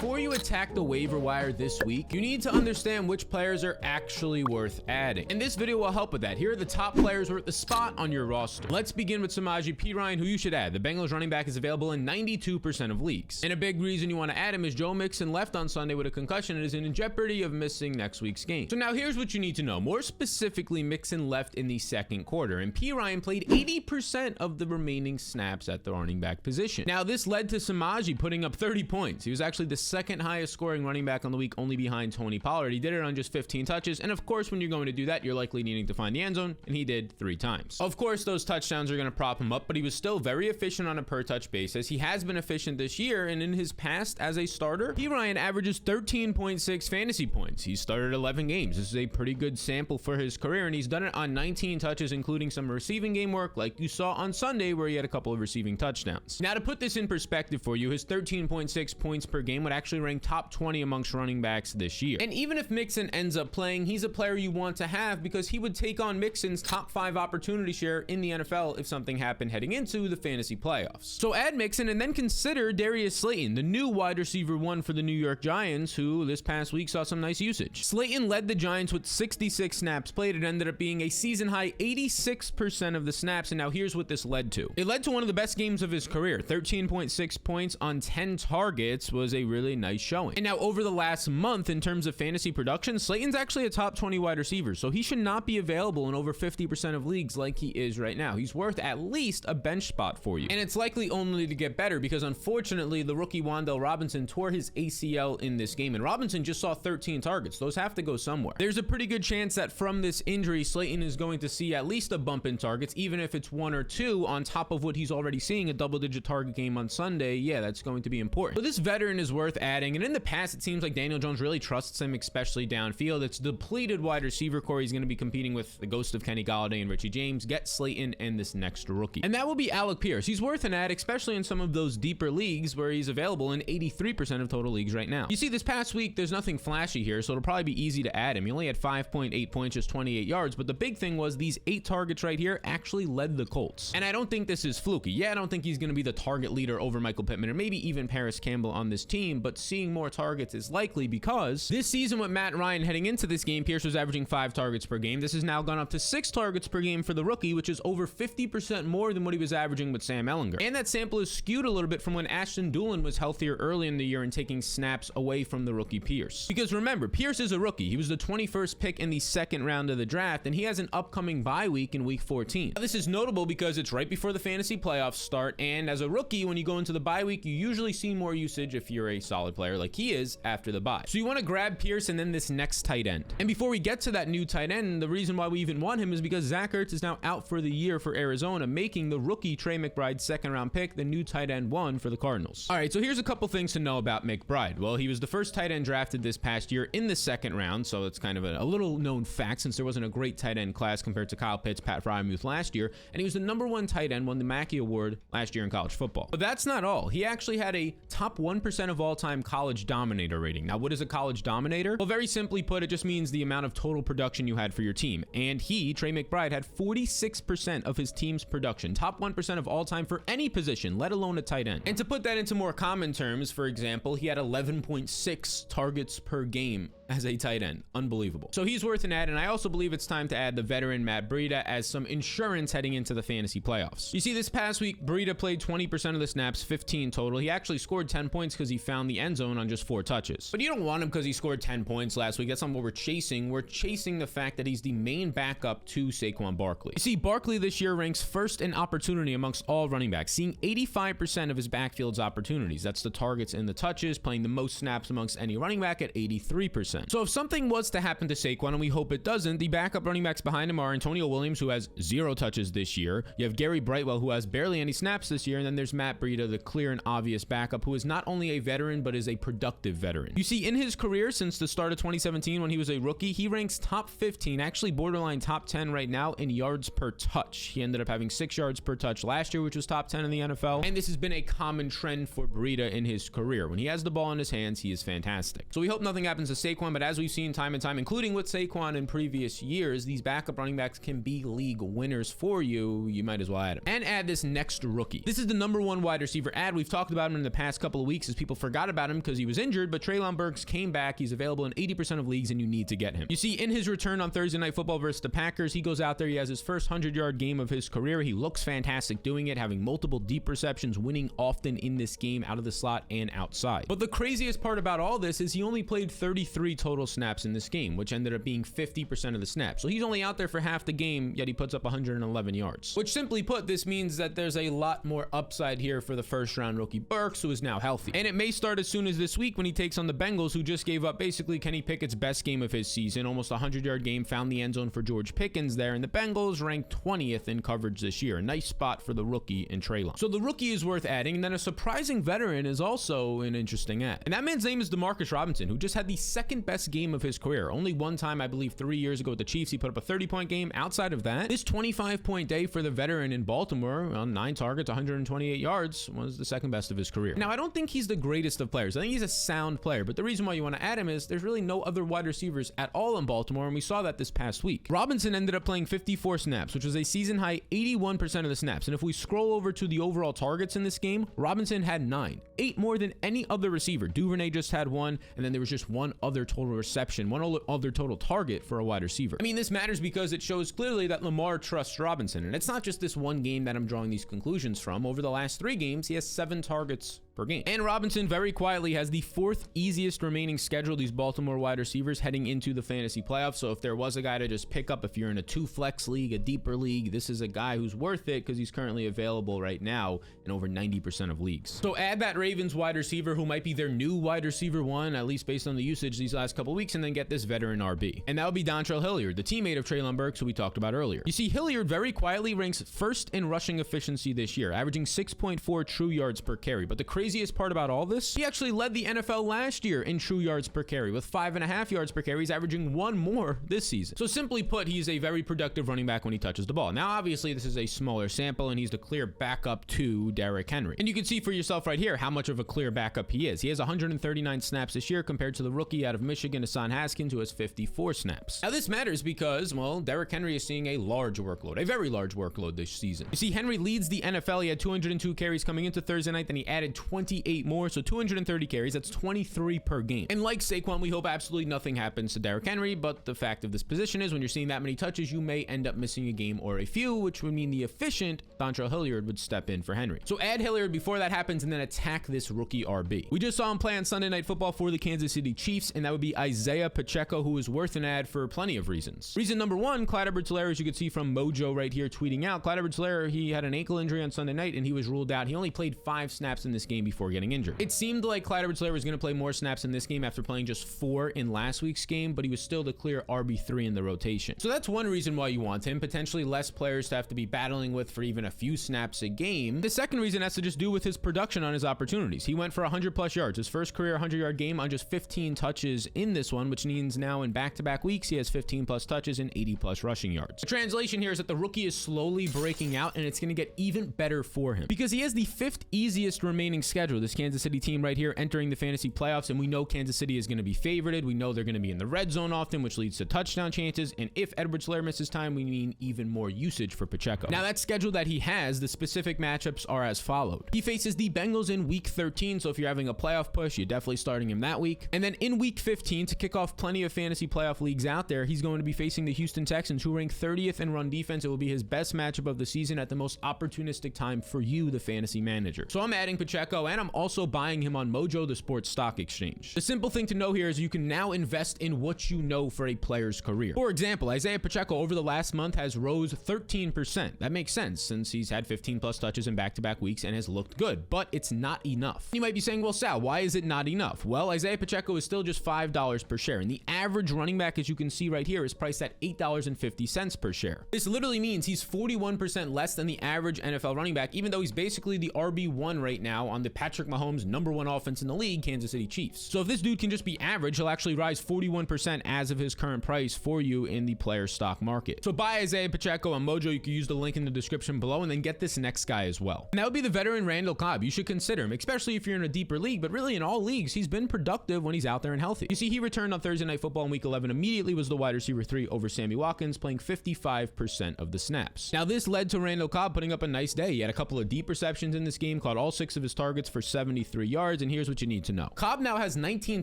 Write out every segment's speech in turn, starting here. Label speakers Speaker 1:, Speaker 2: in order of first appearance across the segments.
Speaker 1: before you attack the waiver wire this week, you need to understand which players are actually worth adding. And this video will help with that. Here are the top players worth the spot on your roster. Let's begin with Samaje Perine, who you should add. The Bengals running back is available in 92% of leagues. And a big reason you want to add him is Joe Mixon left on Sunday with a concussion and is in jeopardy of missing next week's game. So now here's what you need to know. More specifically, Mixon left in the second quarter, and Perine played 80% of the remaining snaps at the running back position. Now this led to Samaje putting up 30 points. He was actually the second highest scoring running back on the week, only behind Tony Pollard. He did it on just 15 touches, and of course when you're going to do that, you're likely needing to find the end zone, and he did 3 times. Of course those touchdowns are going to prop him up, but he was still very efficient on a per touch basis. He has been efficient this year, and in his past as a starter, Perine averages 13.6 fantasy points. He started 11 games. This is a pretty good sample for his career, and he's done it on 19 touches, including some receiving game work like you saw on Sunday where he had a couple of receiving touchdowns. Now to put this in perspective for you, his 13.6 points per game would actually rank top 20 amongst running backs this year. And even if Mixon ends up playing, he's a player you want to have because he would take on Mixon's top 5 opportunity share in the NFL if something happened heading into the fantasy playoffs. So add Mixon and then consider Darius Slayton, the new wide receiver 1 for the New York Giants, who this past week saw some nice usage. Slayton led the Giants with 66 snaps played. It ended up being a season high 86% of the snaps, and now here's what this led to. It led to one of the best games of his career. 13.6 points on 10 targets was a really nice showing. And now over the last month, in terms of fantasy production, Slayton's actually a top 20 wide receiver, so he should not be available in over 50% of leagues like he is right now. He's worth at least a bench spot for you. And it's likely only to get better because unfortunately, the rookie Wan'Dale Robinson tore his ACL in this game, and Robinson just saw 13 targets. Those have to go somewhere. There's a pretty good chance that from this injury, Slayton is going to see at least a bump in targets, even if it's 1 or 2 on top of what he's already seeing, a double-digit target game on Sunday. Yeah, that's going to be important. So this veteran is worth adding, and in the past, it seems like Daniel Jones really trusts him, especially downfield. It's depleted wide receiver core. He's going to be competing with the ghost of Kenny Golladay and Richie James. Get Slayton and this next rookie. And that will be Alec Pierce. He's worth an add, especially in some of those deeper leagues where he's available in 83% of total leagues right now. You see, this past week, there's nothing flashy here, so it'll probably be easy to add him. He only had 5.8 points, just 28 yards, but the big thing was these 8 targets right here actually led the Colts. And I don't think this is fluky. Yeah, I don't think he's going to be the target leader over Michael Pittman or maybe even Paris Campbell on this team, but seeing more targets is likely because this season with Matt Ryan heading into this game, Pierce was averaging 5 targets per game. This has now gone up to 6 targets per game for the rookie, which is over 50% more than what he was averaging with Sam Ehlinger. And that sample is skewed a little bit from when Ashton Doolin was healthier early in the year and taking snaps away from the rookie Pierce. Because remember, Pierce is a rookie. He was the 21st pick in the second round of the draft, and he has an upcoming bye week in week 14. Now, this is notable because it's right before the fantasy playoffs start, and as a rookie, when you go into the bye week, you usually see more usage if you're a solid player like he is after the bye. So you want to grab Pierce and then this next tight end. And before we get to that new tight end, the reason why we even want him is because Zach Ertz is now out for the year for Arizona, making the rookie Trey McBride's second round pick the new tight end 1 for the Cardinals. All right, so here's a couple things to know about McBride. Well, he was the first tight end drafted this past year in the second round, so it's kind of a little known fact since there wasn't a great tight end class compared to Kyle Pitts, Pat Fryermuth last year, and he was the #1 tight end, won the Mackey Award last year in college football. But that's not all. He actually had a top 1% of all-time college dominator rating. Now, what is a college dominator? Well, very simply put, it just means the amount of total production you had for your team. And he, Trey McBride, had 46% of his team's production, top 1% of all time for any position, let alone a tight end. And to put that into more common terms, for example, he had 11.6 targets per game as a tight end. Unbelievable. So he's worth an add, and I also believe it's time to add the veteran Matt Breida as some insurance heading into the fantasy playoffs. You see, this past week, Breida played 20% of the snaps, 15 total. He actually scored 10 points because he found the end zone on just 4 touches. But you don't want him because he scored 10 points last week. That's not what we're chasing. We're chasing the fact that he's the main backup to Saquon Barkley. You see, Barkley this year ranks first in opportunity amongst all running backs, seeing 85% of his backfield's opportunities. That's the targets and the touches, playing the most snaps amongst any running back at 83%. So if something was to happen to Saquon, and we hope it doesn't, the backup running backs behind him are Antonio Williams, who has 0 touches this year. You have Gary Brightwell, who has barely any snaps this year. And then there's Matt Breida, the clear and obvious backup, who is not only a veteran, but is a productive veteran. You see, in his career since the start of 2017, when he was a rookie, he ranks top 15, actually borderline top 10 right now in yards per touch. He ended up having 6 yards per touch last year, which was top 10 in the NFL. And this has been a common trend for Breida in his career. When he has the ball in his hands, he is fantastic. So we hope nothing happens to Saquon, Saquon, but as we've seen time and time, including with Saquon in previous years, these backup running backs can be league winners for you. You might as well add him. And add this next rookie. This is the #1 wide receiver add. We've talked about him in the past couple of weeks as people forgot about him because he was injured, but Treylon Burks came back. He's available in 80% of leagues, and you need to get him. You see, in his return on Thursday Night Football versus the Packers, he goes out there, he has his first 100-yard game of his career. He looks fantastic doing it, having multiple deep receptions, winning often in this game out of the slot and outside. But the craziest part about all this is he only played 33 total snaps in this game, which ended up being 50% of the snaps. So he's only out there for half the game, yet he puts up 111 yards. Which simply put, this means that there's a lot more upside here for the first-round rookie Burks, who is now healthy. And it may start as soon as this week when he takes on the Bengals, who just gave up basically Kenny Pickett's best game of his season, almost a 100-yard game, found the end zone for George Pickens there, and the Bengals ranked 20th in coverage this year. A nice spot for the rookie in Treylon. So the rookie is worth adding, and then a surprising veteran is also an interesting add. And that man's name is Demarcus Robinson, who just had the second best game of his career. Only one time, I believe 3 years ago with the Chiefs, he put up a 30-point game. Outside of that, this 25-point day for the veteran in Baltimore on 9 targets, 128 yards, was the second best of his career. Now, I don't think he's the greatest of players. I think he's a sound player, but the reason why you want to add him is there's really no other wide receivers at all in Baltimore, and we saw that this past week. Robinson ended up playing 54 snaps, which was a season-high 81% of the snaps. And if we scroll over to the overall targets in this game, Robinson had 9, 8 more than any other receiver. Duvernay just had 1, and then there was just one other total reception, one other total target for a wide receiver. I mean, this matters because it shows clearly that Lamar trusts Robinson, and it's not just this one game that I'm drawing these conclusions from. Over the last 3 games, he has 7 targets per game. And Robinson very quietly has the 4th easiest remaining schedule, these Baltimore wide receivers, heading into the fantasy playoffs. So if there was a guy to just pick up, if you're in a 2-flex league, a deeper league, this is a guy who's worth it because he's currently available right now in over 90% of leagues. So add that Ravens wide receiver who might be their new wide receiver 1, at least based on the usage these last couple weeks, and then get this veteran RB. And that would be Dontrell Hilliard, the teammate of Treylon Burks, who we talked about earlier. You see, Hilliard very quietly ranks 1st in rushing efficiency this year, averaging 6.4 true yards per carry. But the craziest part about all this, he actually led the NFL last year in true yards per carry with 5.5 yards per carry. He's averaging 1 more this season. So simply put, he's a very productive running back when he touches the ball. Now, obviously, this is a smaller sample, and he's the clear backup to Derrick Henry. And you can see for yourself right here how much of a clear backup he is. He has 139 snaps this year compared to the rookie out of Michigan, Hassan Haskins, who has 54 snaps. Now, this matters because, well, Derrick Henry is seeing a large workload, a very large workload this season. You see, Henry leads the NFL. He had 202 carries coming into Thursday night, then he added 28 more, so 230 carries. That's 23 per game. And like Saquon, we hope absolutely nothing happens to Derrick Henry, but the fact of this position is when you're seeing that many touches, you may end up missing a game or a few, which would mean the efficient Dontrell Hilliard would step in for Henry. So add Hilliard before that happens and then attack this rookie RB. We just saw him play on Sunday Night Football for the Kansas City Chiefs, and that would be Isaiah Pacheco, who is worth an add for plenty of reasons. Reason number 1, Clyde Edwards-Helaire, as you can see from Mojo right here tweeting out. Clyde Edwards-Helaire, he had an ankle injury on Sunday night, and he was ruled out. He only played 5 snaps in this game before getting injured. It seemed like Clyde Edwards-Helaire was going to play more snaps in this game after playing just 4 in last week's game, but he was still the clear RB3 in the rotation. So that's one reason why you want him, potentially less players to have to be battling with for even a few snaps a game. The second reason has to just do with his production on his opportunities. He went for 100 plus yards, his first career 100-yard game on just 15 touches in this one, which means now in back-to-back weeks, he has 15 plus touches and 80 plus rushing yards. The translation here is that the rookie is slowly breaking out, and it's going to get even better for him because he has the 5th easiest remaining schedule, this Kansas City team right here entering the fantasy playoffs, and we know Kansas City is going to be favorited. We know they're going to be in the red zone often, which leads to touchdown chances, and if Edwards-Helaire misses time, we mean even more usage for Pacheco. Now, that schedule that he has, the specific matchups are as followed. He faces the Bengals in week 13, so if you're having a playoff push, you're definitely starting him that week. And then in week 15, to kick off plenty of fantasy playoff leagues out there, he's going to be facing the Houston Texans, who rank 30th in run defense. It will be his best matchup of the season at the most opportunistic time for you, the fantasy manager. So I'm adding Pacheco, and I'm also buying him on Mojo, the sports stock exchange. The simple thing to know here is you can now invest in what you know for a player's career. For example, Isaiah Pacheco over the last month has rose 13%. That makes sense since he's had 15 plus touches in back-to-back weeks and has looked good, but it's not enough. You might be saying, well, Sal, why is it not enough? Well, Isaiah Pacheco is still just $5 per share, and the average running back, as you can see right here, is priced at $8.50 per share. This literally means he's 41% less than the average NFL running back, even though he's basically the RB1 right now on the Patrick Mahomes' #1 offense in the league, Kansas City Chiefs. So if this dude can just be average, he'll actually rise 41% as of his current price for you in the player stock market. So buy Isaiah Pacheco on Mojo. You can use the link in the description below, and then get this next guy as well. And that would be the veteran Randall Cobb. You should consider him, especially if you're in a deeper league, but really in all leagues, he's been productive when he's out there and healthy. You see, he returned on Thursday Night Football in Week 11, immediately was the wide receiver 3 over Sammy Watkins, playing 55% of the snaps. Now, this led to Randall Cobb putting up a nice day. He had a couple of deep receptions in this game, caught all 6 of his targets for 73 yards, and here's what you need to know. Cobb now has 19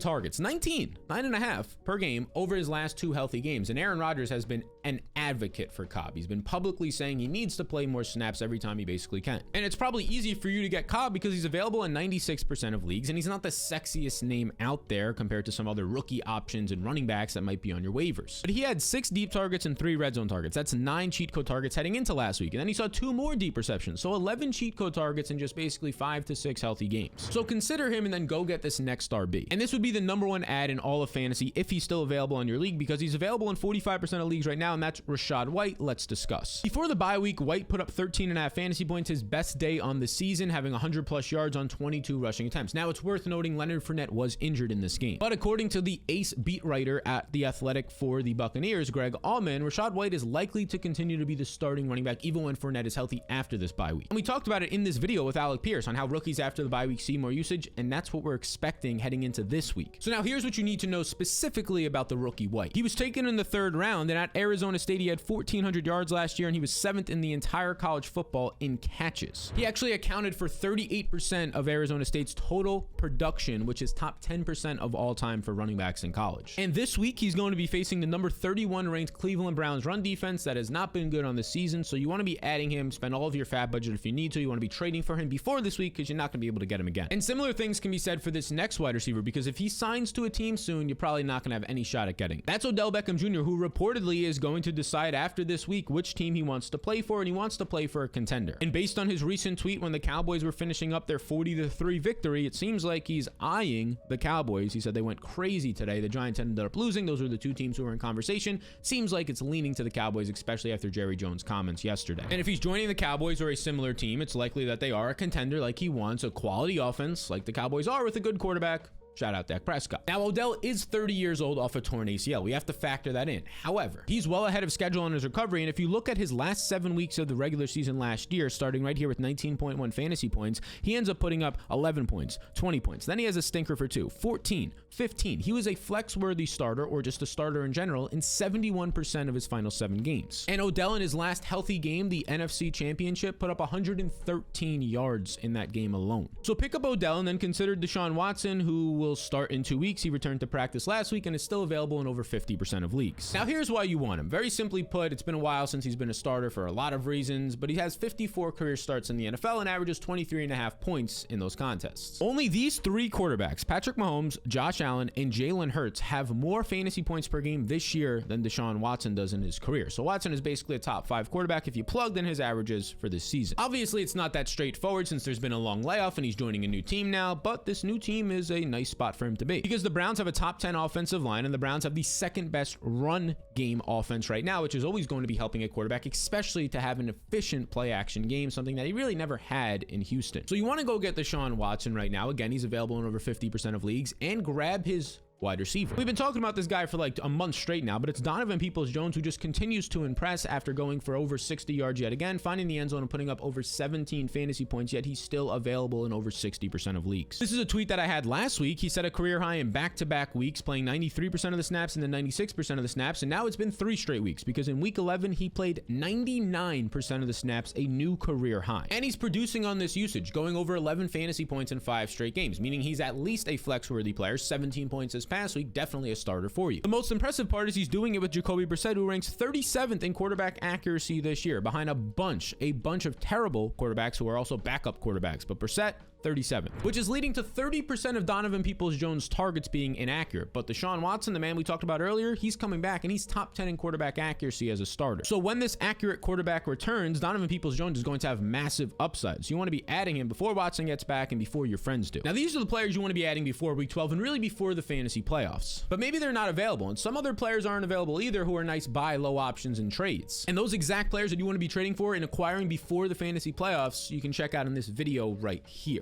Speaker 1: targets, 9.5 per game over his last 2 healthy games, and Aaron Rodgers has been an advocate for Cobb. He's been publicly saying he needs to play more snaps every time he basically can. And it's probably easy for you to get Cobb because he's available in 96% of leagues, and he's not the sexiest name out there compared to some other rookie options and running backs that might be on your waivers. But he had 6 deep targets and 3 red zone targets. That's 9 cheat code targets heading into last week. And then he saw 2 more deep receptions. So 11 cheat code targets in just basically 5 to 6 healthy games. So consider him and then go get this next RB. And this would be the #1 ad in all of fantasy if he's still available on your league, because he's available in 45% of leagues right now, and that's Rachaad White. Let's discuss. Before the bye week, White put up 13.5 fantasy points, his best day on the season, having 100 plus yards on 22 rushing attempts. Now, it's worth noting Leonard Fournette was injured in this game. But according to the ace beat writer at The Athletic for the Buccaneers, Greg Allman, Rachaad White is likely to continue to be the starting running back even when Fournette is healthy after this bye week. And we talked about it in this video with Alec Pierce on how rookies after the bye week see more usage, and that's what we're expecting heading into this week. So now here's what you need to know specifically about the rookie White. He was taken in the 3rd round, and at Arizona State, he had 1,400 yards last year, and he was 7th in the entire college football in catches. He actually accounted for 38% of Arizona State's total production, which is top 10% of all time for running backs in college. And this week, he's going to be facing the number 31 ranked Cleveland Browns run defense that has not been good on the season. So you want to be adding him, spend all of your fab budget if you need to. You want to be trading for him before this week because you're not going to be able to get him again. And similar things can be said for this next wide receiver, because if he signs to a team soon, you're probably not going to have any shot at getting. That's Odell Beckham Jr., who reportedly is going to decide after this week which team he wants to play for, and he wants to play for a contender. And based on his recent tweet when the Cowboys were finishing up their 40-3 victory, it seems like he's eyeing the Cowboys. He said they went crazy today. The Giants ended up losing. Those were the 2 teams who were in conversation. Seems like it's leaning to the Cowboys, especially after Jerry Jones' comments yesterday. And if he's joining the Cowboys or a similar team, it's likely that they are a contender, like he wants a quality offense like the Cowboys are with a good quarterback. Shout out Dak Prescott. Now, Odell is 30 years old off a torn ACL. We have to factor that in. However, he's well ahead of schedule on his recovery, and if you look at his last 7 weeks of the regular season last year, starting right here with 19.1 fantasy points, he ends up putting up 11 points, 20 points. Then he has a stinker for 2, 14, 15. He was a flex-worthy starter, or just a starter in general, in 71% of his final 7 games. And Odell, in his last healthy game, the NFC Championship, put up 113 yards in that game alone. So pick up Odell and then consider Deshaun Watson, who will start in 2 weeks. He returned to practice last week and is still available in over 50% of leagues. Now, here's why you want him. Very simply put, it's been a while since he's been a starter for a lot of reasons, but he has 54 career starts in the NFL and averages 23.5 points in those contests. Only these 3 quarterbacks, Patrick Mahomes, Josh Allen, and Jalen Hurts, have more fantasy points per game this year than Deshaun Watson does in his career. So Watson is basically a top 5 quarterback if you plugged in his averages for this season. Obviously, it's not that straightforward since there's been a long layoff and he's joining a new team now, but this new team is a nice spot for him to be, because the Browns have a top 10 offensive line, and the Browns have the 2nd best run game offense right now, which is always going to be helping a quarterback, especially to have an efficient play action game, something that he really never had in Houston. So you want to go get Deshaun Watson right now. Again, he's available in over 50% of leagues, and grab his wide receiver. We've been talking about this guy for like a month straight now, but it's Donovan Peoples-Jones, who just continues to impress after going for over 60 yards yet again, finding the end zone and putting up over 17 fantasy points, yet he's still available in over 60% of leagues. This is a tweet that I had last week. He set a career high in back-to-back weeks, playing 93% of the snaps and then 96% of the snaps, and now it's been 3 straight weeks, because in week 11, he played 99% of the snaps, a new career high. And he's producing on this usage, going over 11 fantasy points in 5 straight games, meaning he's at least a flex-worthy player. 17 points this past week, definitely a starter for you. The most impressive part is he's doing it with Jacoby Brissett, who ranks 37th in quarterback accuracy this year, behind a bunch of terrible quarterbacks who are also backup quarterbacks. But Brissett, 37th, which is leading to 30% of Donovan Peoples-Jones' targets being inaccurate. But Deshaun Watson, the man we talked about earlier, he's coming back and he's top 10 in quarterback accuracy as a starter. So when this accurate quarterback returns, Donovan Peoples-Jones is going to have massive upsides. You want to be adding him before Watson gets back and before your friends do. Now, these are the players you want to be adding before week 12 and really before the fantasy playoffs. But maybe they're not available, and some other players aren't available either who are nice buy low options in trades. And those exact players that you want to be trading for and acquiring before the fantasy playoffs, you can check out in this video right here.